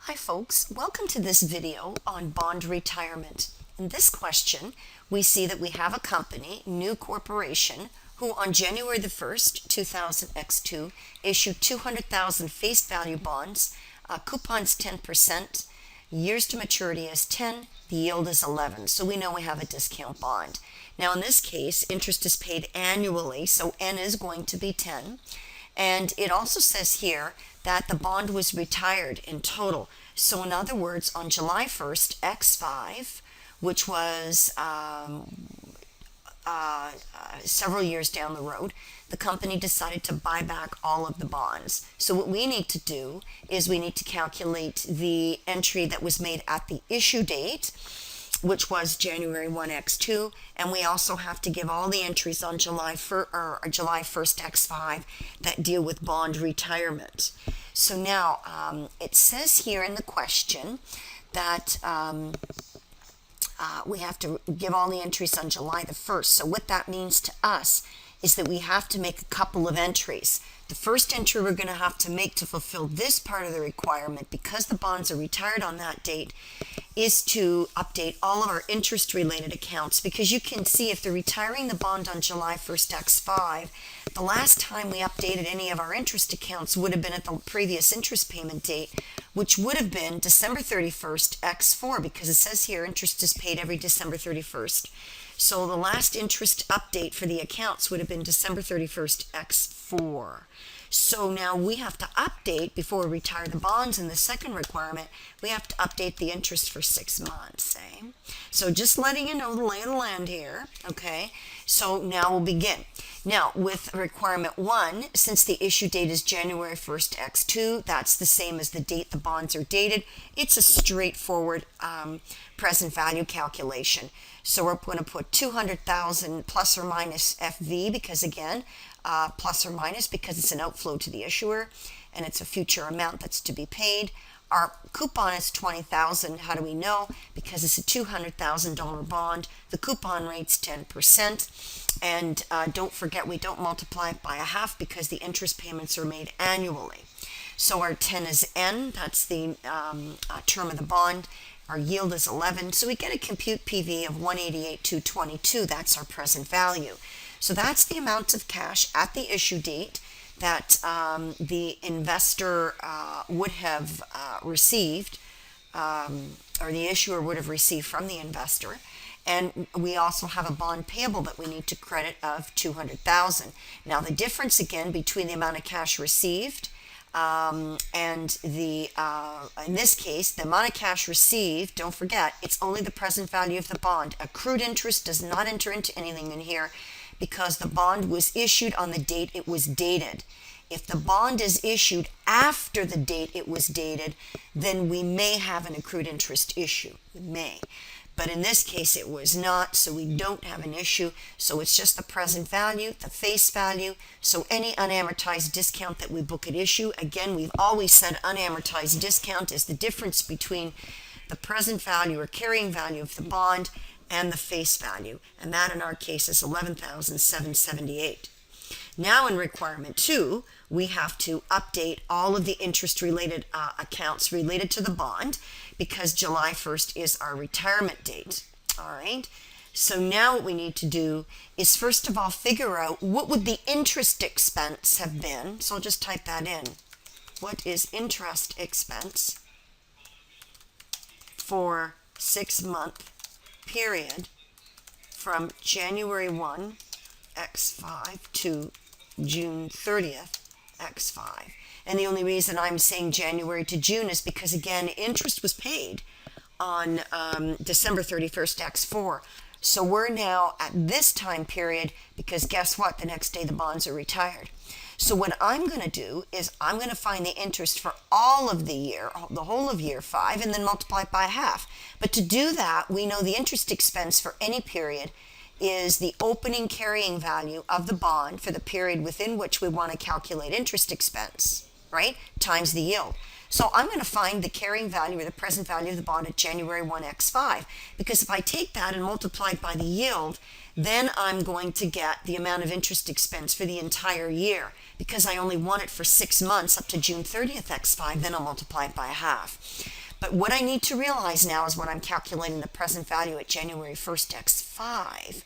Hi folks, welcome to this video on bond retirement. In this question, we see that we have a company, New Corporation, who on January the 1st, 2000X2, issued 200,000 face value bonds, coupons 10%, years to maturity is 10, the yield is 11, so we know we have a discount bond. Now in this case, interest is paid annually, so N is going to be 10. And it also says here that the bond was retired in total. So in other words, on July 1st, X5, which was several years down the road, the company decided to buy back all of the bonds. So what we need to do is we need to calculate the entry that was made at the issue date, which was January 1 X2, and we also have to give all the entries on July 1st X5 that deal with bond retirement. So now it says here in the question that we have to give all the entries on July the 1st. So what that means to us is that we have to make a couple of entries. The first entry we're going to have to make to fulfill this part of the requirement, because the bonds are retired on that date, is to update all of our interest related accounts, because you can see if they're retiring the bond on July 1st X5, the last time we updated any of our interest accounts would have been at the previous interest payment date, which would have been December 31st X4, because it says here interest is paid every December 31st. So the last interest update for the accounts would have been December 31st X4. So now we have to update, before we retire the bonds in the second requirement, we have to update the interest for 6 months. So just letting you know the lay of the land here. Okay, so now we'll begin. Now with requirement 1, since the issue date is January 1st X2, that's the same as the date the bonds are dated. It's a straightforward present value calculation. So we're going to put 200,000 plus or minus FV, because again, plus or minus because it's an outflow to the issuer and it's a future amount that's to be paid. Our coupon is 20,000. How do we know? Because it's a $200,000 bond. The coupon rate's 10%. And don't forget, we don't multiply it by a half because the interest payments are made annually. So our 10 is N. That's the term of the bond. Our yield is 11. So we get a compute PV of 188,222. That's our present value. So that's the amount of cash at the issue date that the investor would have received, or the issuer would have received from the investor. And we also have a bond payable that we need to credit of 200,000. Now the difference again between the amount of cash received and the in this case the amount of cash received, don't forget, it's only the present value of the bond. Accrued interest does not enter into anything in here, because the bond was issued on the date it was dated. If the bond is issued after the date it was dated, then we may have an accrued interest issue. We may. But in this case it was not, so we don't have an issue. So it's just the present value, the face value. So any unamortized discount that we book at issue, again, we've always said unamortized discount is the difference between the present value or carrying value of the bond and the face value, and that in our case is 11,778. Now in requirement 2, we have to update all of the interest related accounts related to the bond, because July 1st is our retirement date. All right, so now what we need to do is first of all figure out what would the interest expense have been. So I'll just type that in. What is interest expense for 6-month period from January 1 X5 to June 30th X5? And the only reason I'm saying January to June is because again interest was paid on December 31st X4. So we're now at this time period, because guess what, the next day the bonds are retired. So what I'm going to do is I'm going to find the interest for all of the year, the whole of year 5, and then multiply it by half. But to do that, we know the interest expense for any period is the opening carrying value of the bond for the period within which we want to calculate interest expense, right, times the yield. So I'm going to find the carrying value or the present value of the bond at January 1 X5, because if I take that and multiply it by the yield, then I'm going to get the amount of interest expense for the entire year, because I only want it for 6 months up to June 30th X5, then I'll multiply it by a half. But what I need to realize now is when I'm calculating the present value at January 1st X5,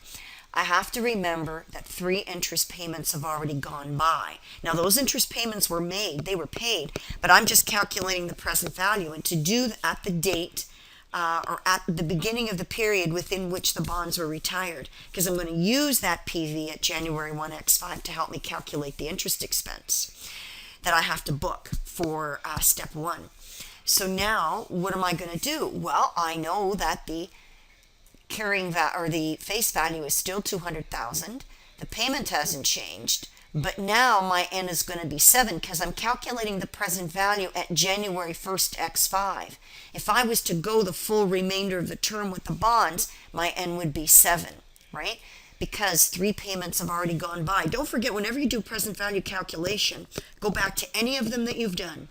I have to remember that 3 interest payments have already gone by. Now those interest payments were made, they were paid, but I'm just calculating the present value, and to do at the date or at the beginning of the period within which the bonds were retired, because I'm going to use that PV at January 1 X5 to help me calculate the interest expense that I have to book for step 1. So now what am I going to do? Well, I know that the the face value is still 200,000. The payment hasn't changed, but now my N is going to be 7 because I'm calculating the present value at January 1st X5. If I was to go the full remainder of the term with the bonds, my N would be 7, right? Because 3 payments have already gone by. Don't forget, whenever you do present value calculation, go back to any of them that you've done.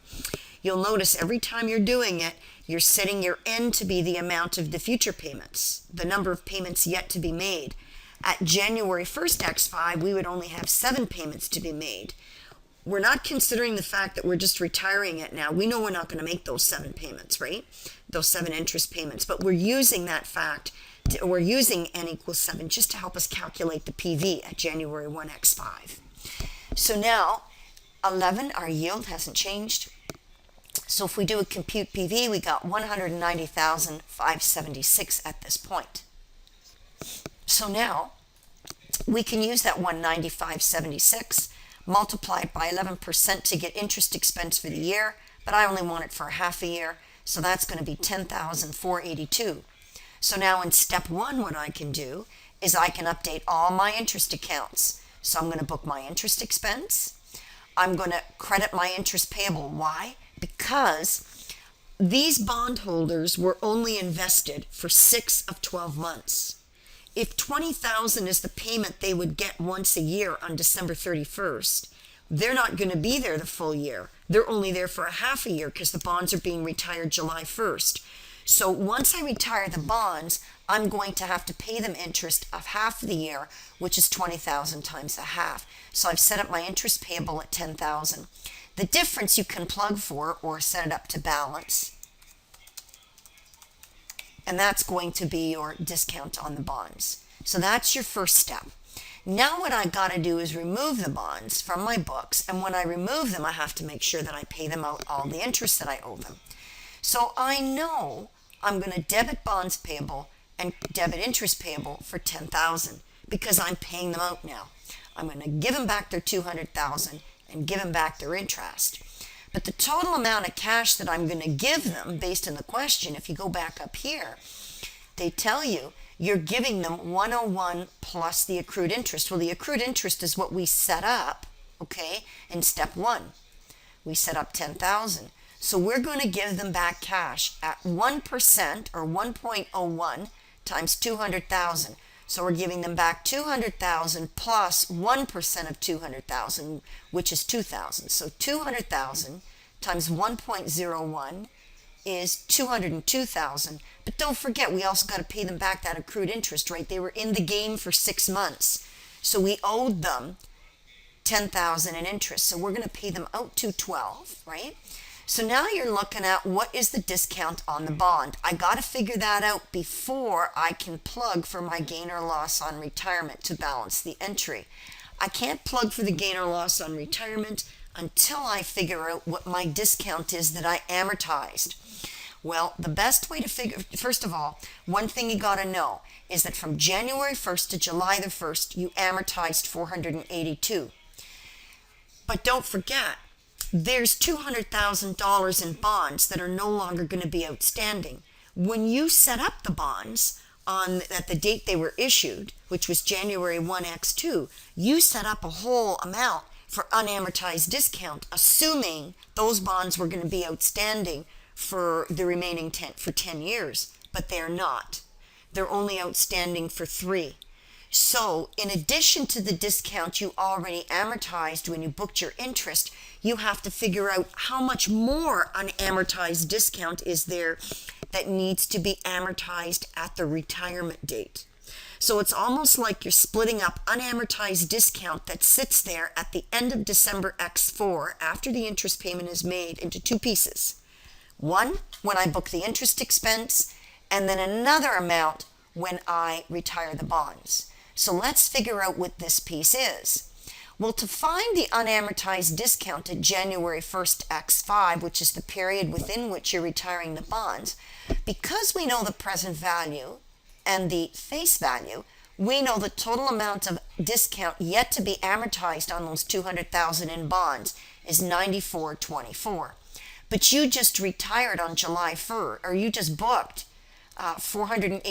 You'll notice every time you're doing it, you're setting your N to be the amount of the future payments, the number of payments yet to be made. At January 1st X5, we would only have 7 payments to be made. We're not considering the fact that we're just retiring it now. We know we're not going to make those 7 payments, right? Those 7 interest payments. But we're using that fact, we're using N equals 7 just to help us calculate the PV at January 1 X5. So now, 11, our yield hasn't changed. So if we do a compute PV, we got 190,576 at this point. So now we can use that 195.76, multiply it by 11% to get interest expense for the year, but I only want it for half a year, so that's going to be 10,482. So now in step 1, what I can do is I can update all my interest accounts. So I'm going to book my interest expense. I'm going to credit my interest payable. Why? Because these bondholders were only invested for 6 of 12 months. If $20,000 is the payment they would get once a year on December 31st, they're not going to be there the full year. They're only there for a half a year because the bonds are being retired July 1st. So once I retire the bonds, I'm going to have to pay them interest of half the year, which is 20,000 times a half. So I've set up my interest payable at 10,000. The difference you can plug for or set it up to balance. And that's going to be your discount on the bonds. So that's your first step. Now what I got to do is remove the bonds from my books. And when I remove them, I have to make sure that I pay them out all the interest that I owe them. So I know I'm going to debit bonds payable and debit interest payable for 10,000 because I'm paying them out now. I'm going to give them back their 200,000 and give them back their interest. But the total amount of cash that I'm going to give them based on the question, if you go back up here, they tell you you're giving them 101 plus the accrued interest. Well, the accrued interest is what we set up, okay, in step 1. We set up 10,000. So we're going to give them back cash at 1% or 1.01 times 200,000. So we're giving them back 200,000 plus 1% of 200,000, which is 2,000. So 200,000 times 1.01 is 202,000. But don't forget, we also got to pay them back that accrued interest, right? They were in the game for 6 months. So we owed them 10,000 in interest. So we're going to pay them out to 12, right? So now you're looking at what is the discount on the bond. I got to figure that out before I can plug for my gain or loss on retirement to balance the entry. I can't plug for the gain or loss on retirement until I figure out what my discount is that I amortized. Well, the best way to figure, first of all, one thing you got to know is that from January 1st to July the 1st, you amortized 482. But don't forget, there's $200,000 in bonds that are no longer going to be outstanding. When you set up the bonds at the date they were issued, which was January 1 X2, you set up a whole amount for unamortized discount, assuming those bonds were going to be outstanding for the remaining 10 years, but they're not. They're only outstanding for 3. So in addition to the discount you already amortized when you booked your interest, you have to figure out how much more unamortized discount is there that needs to be amortized at the retirement date. So it's almost like you're splitting up unamortized discount that sits there at the end of December X4 after the interest payment is made into two pieces. One, when I book the interest expense, and then another amount when I retire the bonds. So let's figure out what this piece is. Well, to find the unamortized discount at January 1st X5, which is the period within which you're retiring the bonds, because we know the present value and the face value, we know the total amount of discount yet to be amortized on those $200,000 in bonds is $94.24. But you just retired on July 1st, or you just booked $482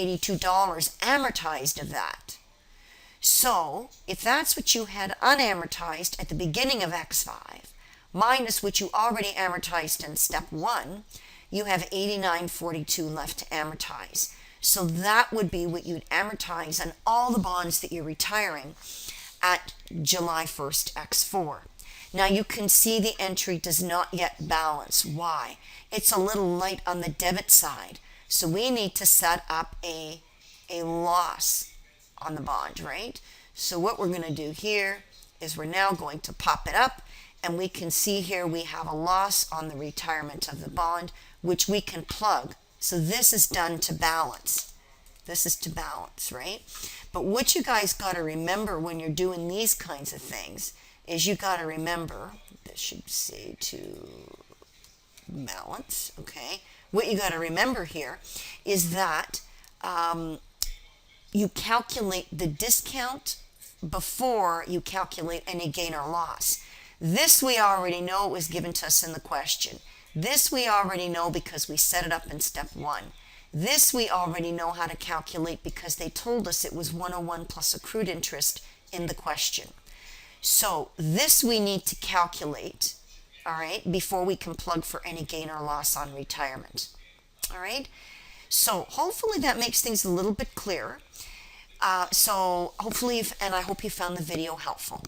amortized of that. So, if that's what you had unamortized at the beginning of X5, minus what you already amortized in step 1, you have $89.42 left to amortize. So that would be what you'd amortize on all the bonds that you're retiring at July 1st X4. Now you can see the entry does not yet balance. Why? It's a little light on the debit side. So we need to set up a loss on the bond, right? So what we're going to do here is we're now going to pop it up, and we can see here we have a loss on the retirement of the bond, which we can plug. So this is done to balance. This is to balance, right? But what you guys got to remember when you're doing these kinds of things is you got to remember, this should say to balance, okay? What you got to remember here is that you calculate the discount before you calculate any gain or loss. This we already know, it was given to us in the question. This we already know because we set it up in step 1. This we already know how to calculate because they told us it was 101 plus accrued interest in the question. So this we need to calculate, all right, before we can plug for any gain or loss on retirement. All right, so hopefully that makes things a little bit clearer. So hopefully, and I hope you found the video helpful.